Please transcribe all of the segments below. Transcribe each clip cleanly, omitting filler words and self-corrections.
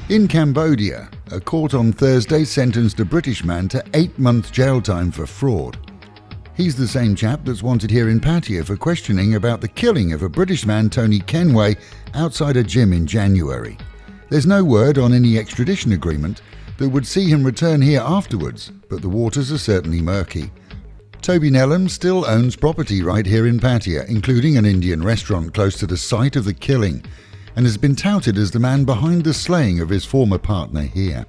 In Cambodia, a court on Thursday sentenced a British man to 8 months jail time for fraud. He's the same chap that's wanted here in Pattaya for questioning about the killing of a British man, Tony Kenway, outside a gym in January. There's no word on any extradition agreement that would see him return here afterwards, but the waters are certainly murky. Toby Nellam still owns property right here in Pattaya, including an Indian restaurant close to the site of the killing, and has been touted as the man behind the slaying of his former partner here.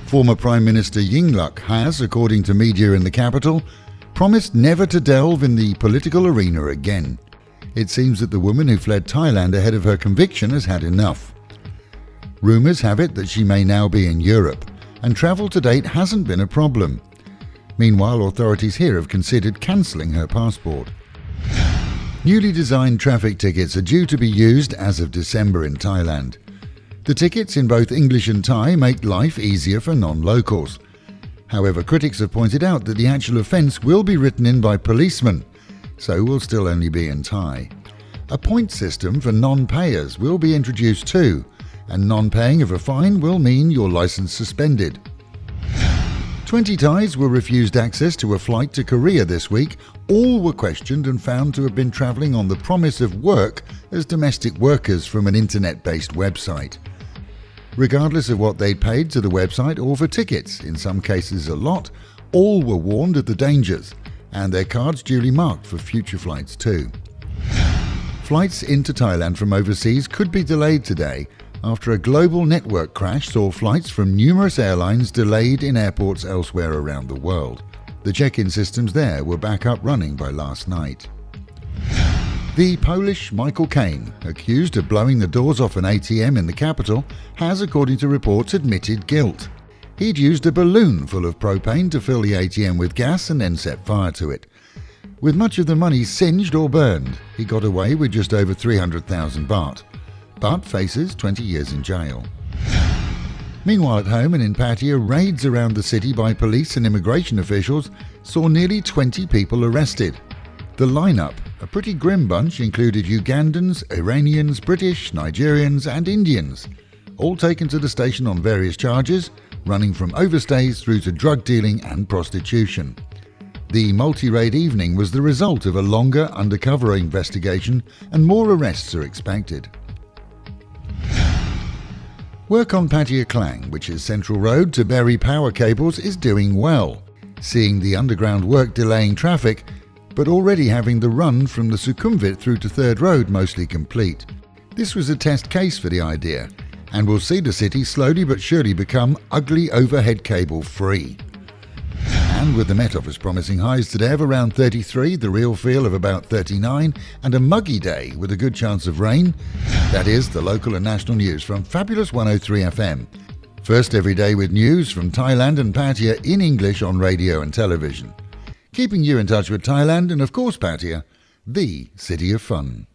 Former Prime Minister Yingluck has, according to media in the capital, promised never to delve in the political arena again. It seems that the woman who fled Thailand ahead of her conviction has had enough. Rumours have it that she may now be in Europe, and travel to date hasn't been a problem. Meanwhile, authorities here have considered cancelling her passport. Newly designed traffic tickets are due to be used as of December in Thailand. The tickets in both English and Thai make life easier for non-locals. However, critics have pointed out that the actual offence will be written in by policemen, so will still only be in Thai. A point system for non-payers will be introduced too, and non-paying of a fine will mean your licence suspended. 20 Thais were refused access to a flight to Korea this week. All were questioned and found to have been travelling on the promise of work as domestic workers from an internet-based website. Regardless of what they'd paid to the website or for tickets, in some cases a lot, all were warned of the dangers, and their cards duly marked for future flights too. Flights into Thailand from overseas could be delayed today after a global network crash saw flights from numerous airlines delayed in airports elsewhere around the world. The check-in systems there were back up running by last night. The Polish Michael Caine, accused of blowing the doors off an ATM in the capital, has, according to reports, admitted guilt. He'd used a balloon full of propane to fill the ATM with gas and then set fire to it. With much of the money singed or burned, he got away with just over 300,000 baht, but faces 20 years in jail. Meanwhile, at home and in Pattaya, raids around the city by police and immigration officials saw nearly 20 people arrested. The lineup, a pretty grim bunch, included Ugandans, Iranians, British, Nigerians and Indians, all taken to the station on various charges, running from overstays through to drug dealing and prostitution. The multi-raid evening was the result of a longer undercover investigation, and more arrests are expected. Work on Pattaya Klang, which is Central Road to Berry Power Cables, is doing well, seeing the underground work delaying traffic, but already having the run from the Sukhumvit through to Third Road mostly complete. This was a test case for the idea, and will see the city slowly but surely become ugly overhead cable free. And with the Met Office promising highs today of around 33, the real feel of about 39, and a muggy day with a good chance of rain, that is the local and national news from Fabulous 103 FM. First every day with news from Thailand and Pattaya in English on radio and television. Keeping you in touch with Thailand and of course Pattaya, the city of fun.